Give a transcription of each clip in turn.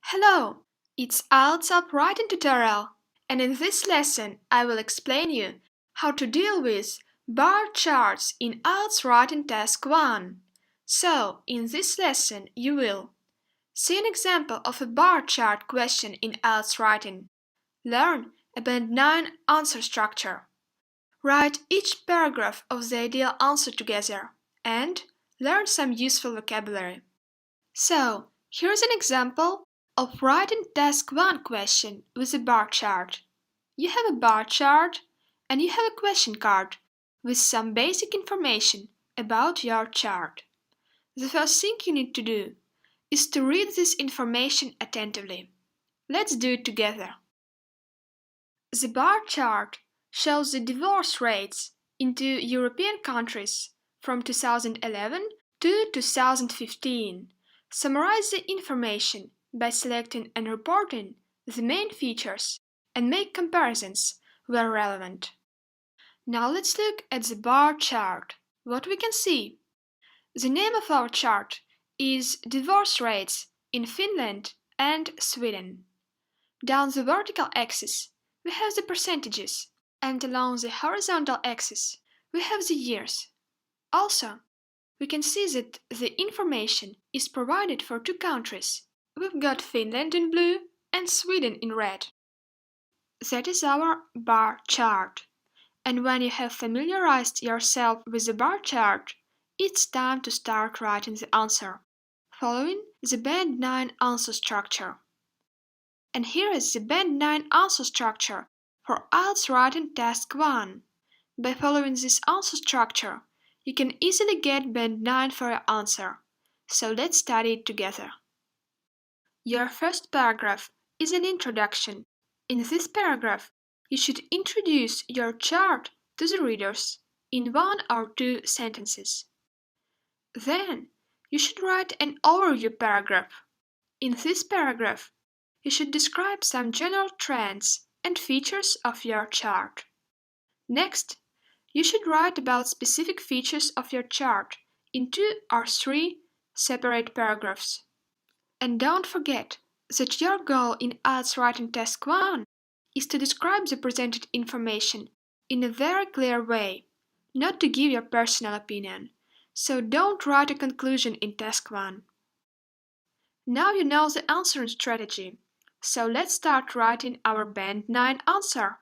Hello, it's Ielts Writing tutorial, and in this lesson I will explain you how to deal with bar charts in Ielts Writing Task 1. So, in this lesson you will see an example of a bar chart question in Ielts Writing, learn a Band 9 answer structure, write each paragraph of the ideal answer together, and learn some useful vocabulary. So, here's an example of writing Task 1 question with a bar chart. You have a bar chart and you have a question card with some basic information about your chart. The first thing you need to do is to read this information attentively. Let's do it together. The bar chart shows the divorce rates into European countries from 2011 to 2015. Summarize the information by selecting and reporting the main features and make comparisons where relevant. Now let's look at the bar chart. What we can see? The name of our chart is Divorce Rates in Finland and Sweden. Down the vertical axis, we have the percentages, and along the horizontal axis, we have the years. Also, we can see that the information is provided for two countries. We've got Finland in blue and Sweden in red. That is our bar chart. And when you have familiarized yourself with the bar chart, it's time to start writing the answer, following the Band 9 answer structure. And here is the Band 9 answer structure for Ielts Writing Task 1. By following this answer structure, you can easily get Band 9 for your answer. So let's study it together. Your first paragraph is an introduction. In this paragraph, you should introduce your chart to the readers in 1 or 2 sentences. Then, you should write an overview paragraph. In this paragraph, you should describe some general trends and features of your chart. Next, you should write about specific features of your chart in 2 or 3 separate paragraphs. And don't forget that your goal in Ielts Writing Task 1 is to describe the presented information in a very clear way, not to give your personal opinion. So don't write a conclusion in Task 1. Now you know the answering strategy. So let's start writing our Band 9 answer.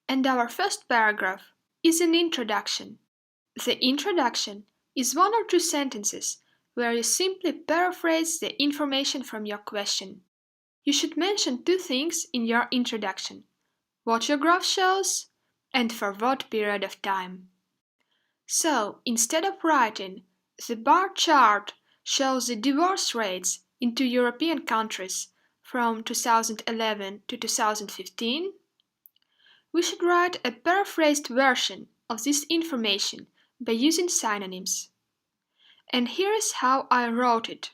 And our first paragraph is an introduction. The introduction is 1 or 2 sentences where you simply paraphrase the information from your question. You should mention 2 things in your introduction: what your graph shows and for what period of time. So, instead of writing, the bar chart shows the divorce rates in 2 European countries from 2011 to 2015, we should write a paraphrased version of this information by using synonyms. And here is how I wrote it.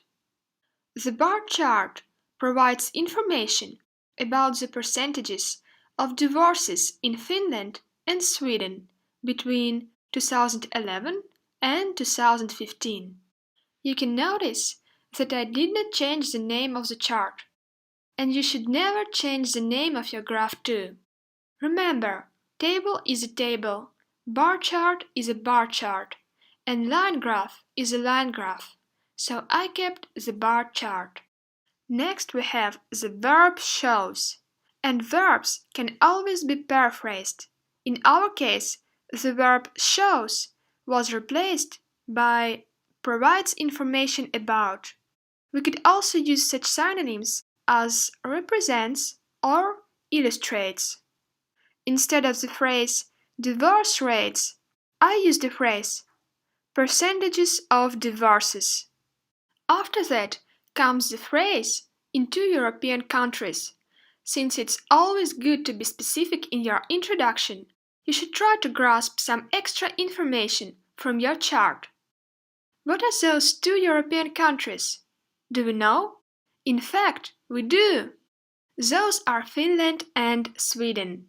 The bar chart provides information about the percentages of divorces in Finland and Sweden between 2011 and 2015. You can notice that I did not change the name of the chart, and you should never change the name of your graph too. Remember, table is a table, bar chart is a bar chart, and line graph is a line graph, so I kept the bar chart. Next we have the verb shows, and verbs can always be paraphrased. In our case, the verb shows was replaced by provides information about. We could also use such synonyms as represents or illustrates. Instead of the phrase divorce rates, I use the phrase percentages of divorces. After that comes the phrase in 2 European countries. Since it's always good to be specific in your introduction, you should try to grasp some extra information from your chart. What are those 2 European countries? Do we know? In fact, we do! Those are Finland and Sweden.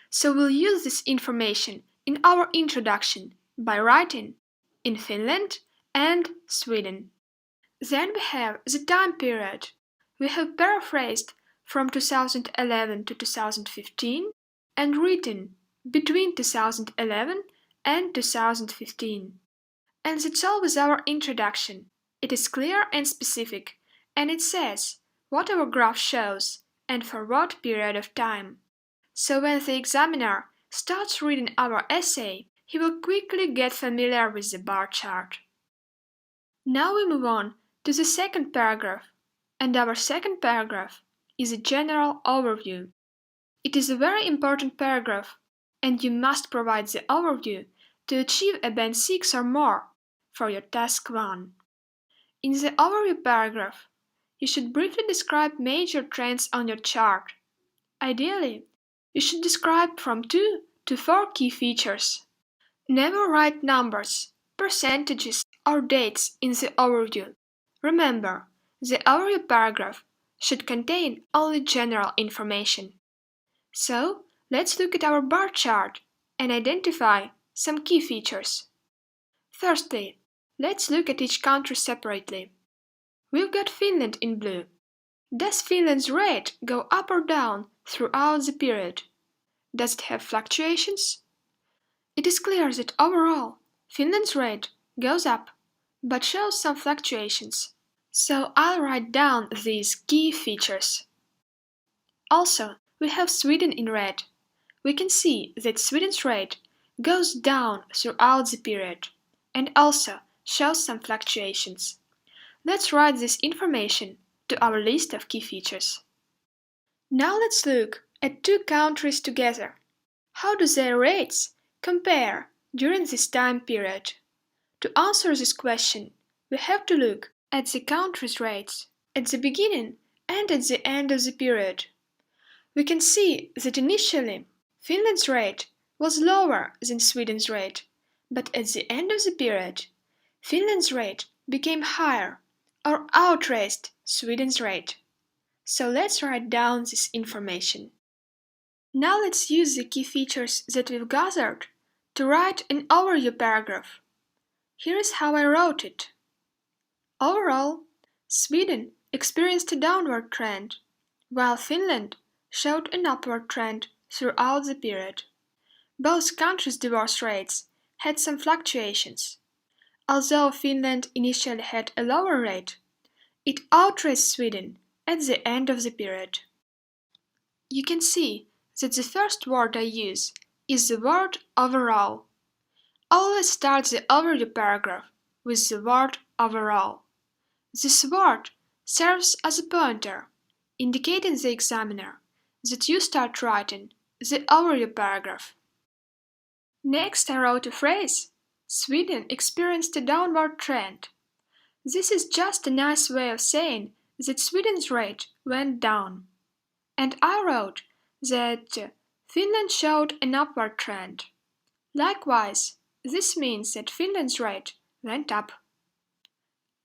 So we'll use this information in our introduction by writing in Finland and Sweden. Then we have the time period. we have paraphrased from 2011 to 2015 and written between 2011 and 2015. And that's all with our introduction. It is clear and specific, and it says what our graph shows and for what period of time. So when the examiner starts reading our essay, he will quickly get familiar with the bar chart. Now we move on to the second paragraph, and our second paragraph is a general overview. It is a very important paragraph, and you must provide the overview to achieve a band 6 or more for your task 1. In the overview paragraph, you should briefly describe major trends on your chart. Ideally, you should describe from 2 to 4 key features. Never write numbers, percentages, or dates in the overview. Remember, the overview paragraph should contain only general information. So, let's look at our bar chart and identify some key features. Firstly, let's look at each country separately. We've got Finland in blue. Does Finland's rate go up or down throughout the period? Does it have fluctuations? It is clear that overall, Finland's rate goes up, but shows some fluctuations. So I'll write down these key features. Also, we have Sweden in red. We can see that Sweden's rate goes down throughout the period and also shows some fluctuations. Let's write this information to our list of key features. Now let's look at 2 countries together. How do their rates compare during this time period? To answer this question, we have to look at the countries' rates at the beginning and at the end of the period. We can see that initially Finland's rate was lower than Sweden's rate, but at the end of the period, Finland's rate became higher or outraced Sweden's rate. So let's write down this information. Now let's use the key features that we've gathered to write an overview paragraph. Here is how I wrote it. Overall, Sweden experienced a downward trend, while Finland showed an upward trend throughout the period. Both countries' divorce rates had some fluctuations. Although Finland initially had a lower rate, it outraced Sweden at the end of the period. You can see that the first word I use is the word overall. Always start the overview paragraph with the word overall. This word serves as a pointer, indicating the examiner that you start writing the overview paragraph. Next I wrote a phrase, Sweden experienced a downward trend. This is just a nice way of saying that Sweden's rate went down. And I wrote that Finland showed an upward trend. Likewise, this means that Finland's rate went up.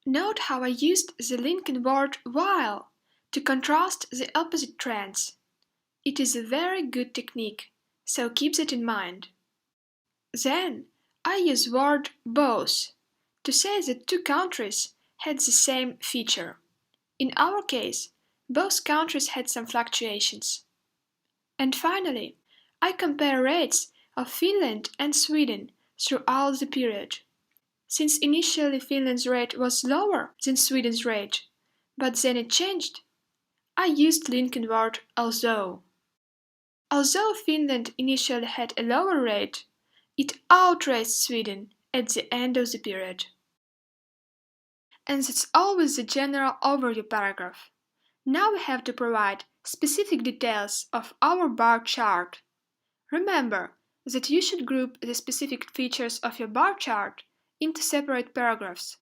Note how I used the linking word while to contrast the opposite trends. It is a very good technique, so keep that in mind. Then I use word both to say that 2 countries had the same feature. In our case, both countries had some fluctuations. And finally, I compare rates of Finland and Sweden throughout the period. Since initially Finland's rate was lower than Sweden's rate, but then it changed, I used linking word although. Although Finland initially had a lower rate, it outraced Sweden at the end of the period. And that's all with the general overview paragraph. Now we have to provide specific details of our bar chart. Remember that you should group the specific features of your bar chart into separate paragraphs.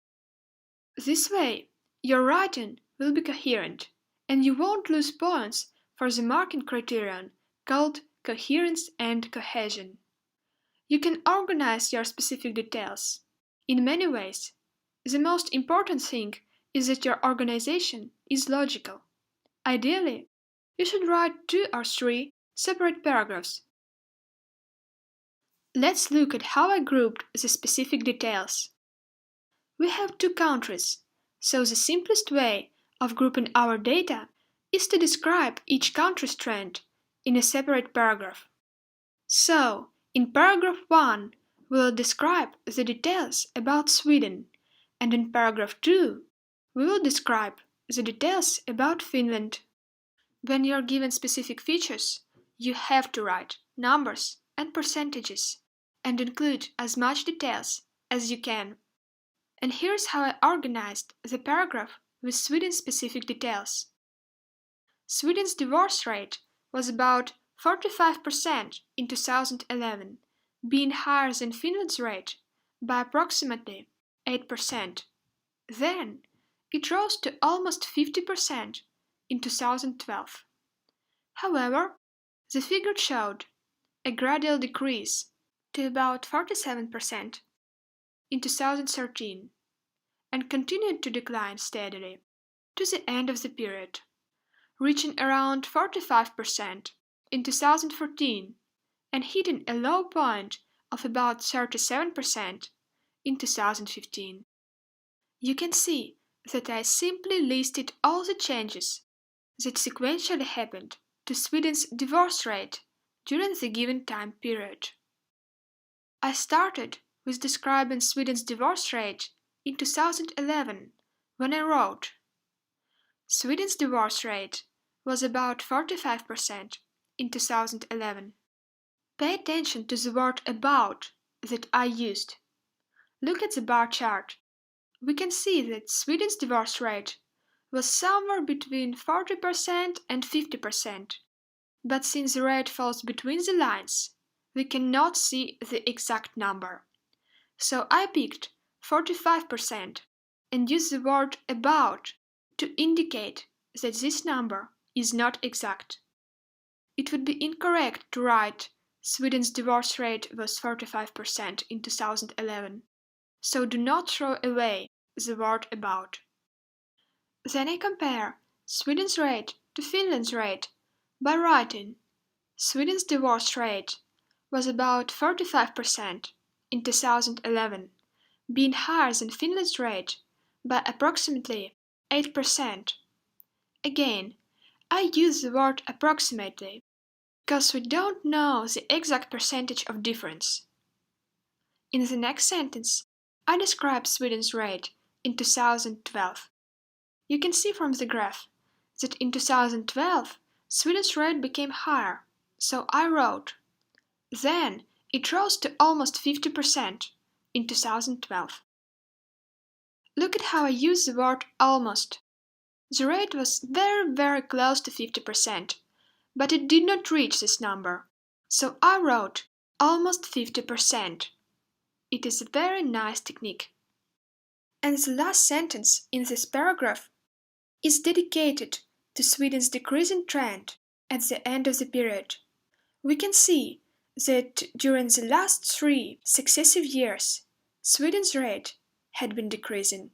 This way, your writing will be coherent, and you won't lose points for the marking criterion called coherence and cohesion. You can organize your specific details in many ways. The most important thing is that your organization is logical. Ideally, you should write 2 or 3 separate paragraphs. Let's look at how I grouped the specific details. We have 2 countries, so the simplest way of grouping our data is to describe each country's trend in a separate paragraph. So, in paragraph 1, we will describe the details about Sweden, and in paragraph 2, we will describe the details about Finland. When you are given specific features, you have to write numbers and percentages and include as much details as you can. And here's how I organized the paragraph with Sweden-specific details. Sweden's divorce rate was about 45% in 2011, being higher than Finland's rate by approximately 8%. Then, it rose to almost 50% in 2012. However, the figure showed a gradual decrease to about 47% in 2013 and continued to decline steadily to the end of the period, reaching around 45% in 2014 and hitting a low point of about 37% in 2015. You can see that I simply listed all the changes that sequentially happened to Sweden's divorce rate during the given time period. I started with describing Sweden's divorce rate in 2011 when I wrote, Sweden's divorce rate was about 45% in 2011. Pay attention to the word about that I used. Look at the bar chart. We can see that Sweden's divorce rate was somewhere between 40% and 50%. But since the rate falls between the lines, we cannot see the exact number. So I picked 45% and used the word about to indicate that this number is not exact. It would be incorrect to write Sweden's divorce rate was 45% in 2011, so do not throw away the word about. Then I compare Sweden's rate to Finland's rate by writing Sweden's divorce rate was about 45% in 2011, being higher than Finland's rate by approximately 8%. Again, I use the word approximately because we don't know the exact percentage of difference. In the next sentence, I describe Sweden's rate in 2012. You can see from the graph that in 2012, Sweden's rate became higher, so I wrote, then it rose to almost 50% in 2012. Look at how I use the word almost. The rate was very close to 50%, but it did not reach this number, so I wrote almost 50%. It is a very nice technique. And the last sentence in this paragraph is dedicated to Sweden's decreasing trend at the end of the period. We can see that during the last 3 successive years, Sweden's rate had been decreasing.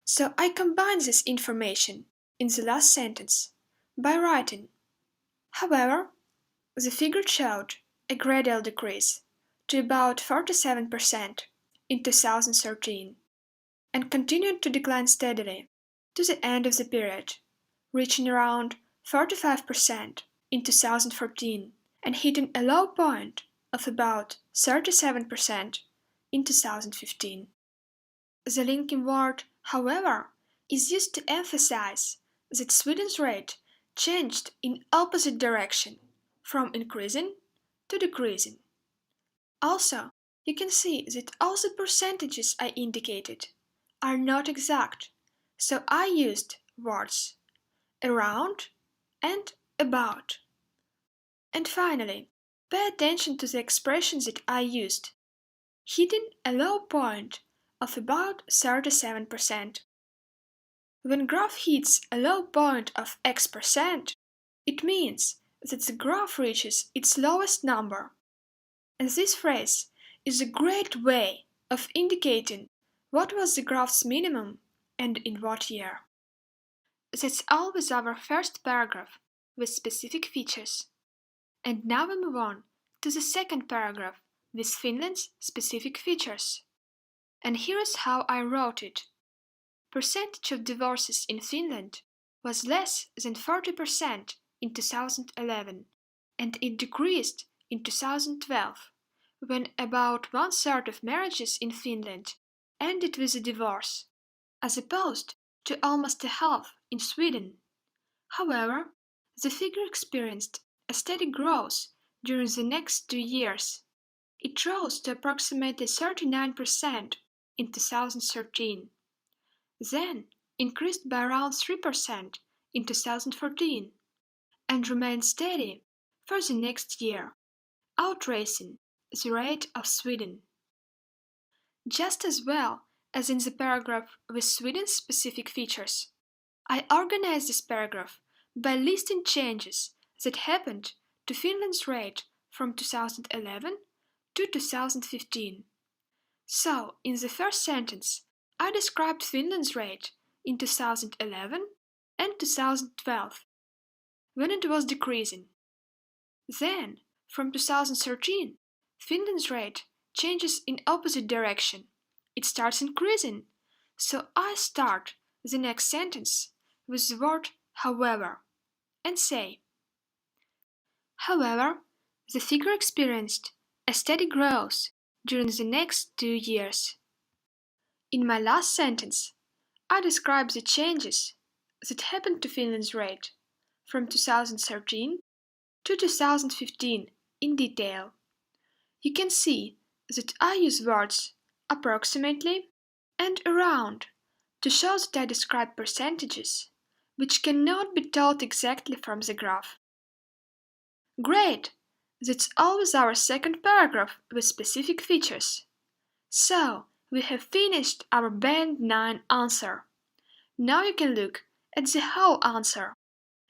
So I combine this information in the last sentence by writing, however, the figure showed a gradual decrease to about 47% in 2013 and continued to decline steadily to the end of the period, reaching around 45% in 2014 and hitting a low point of about 37% in 2015. The linking word, however, is used to emphasize that Sweden's rate changed in opposite direction, from increasing to decreasing. Also, you can see that all the percentages I indicated are not exact, so I used words around and about. And finally, pay attention to the expressions that I used, hitting a low point of about 37%. When graph hits a low point of X%, it means that the graph reaches its lowest number. And this phrase is a great way of indicating what was the graph's minimum and in what year. That's all with our first paragraph with specific features. And now we move on to the second paragraph with Finland's specific features. And here is how I wrote it. percentage of divorces in Finland was less than 40% in 2011, and it decreased in 2012, when about one-third of marriages in Finland ended with a divorce, as opposed to almost a half in Sweden. However, the figure experienced a steady growth during the next 2 years. It rose to approximately 39% in 2013, then increased by around 3% in 2014, and remained steady for the next year, outracing the rate of Sweden. Just as well as in the paragraph with Sweden's specific features, I organized this paragraph by listing changes that happened to Finland's rate from 2011 to 2015. So, in the first sentence, I described Finland's rate in 2011 and 2012, when it was decreasing. Then, from 2013, Finland's rate changes in opposite direction. It starts increasing, so I start the next sentence with the word however and say, however, the figure experienced a steady growth during the next 2 years. In my last sentence, I describe the changes that happened to Finland's rate from 2013 to 2015 in detail. You can see that I use words approximately and around to show that I describe percentages which cannot be told exactly from the graph. Great! That's all with our second paragraph with specific features. So, we have finished our Band 9 answer. Now you can look at the whole answer,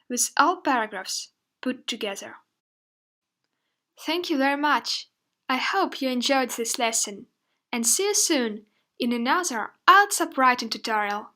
with all paragraphs put together. Thank you very much. I hope you enjoyed this lesson, and see you soon in another Ielts Writing tutorial.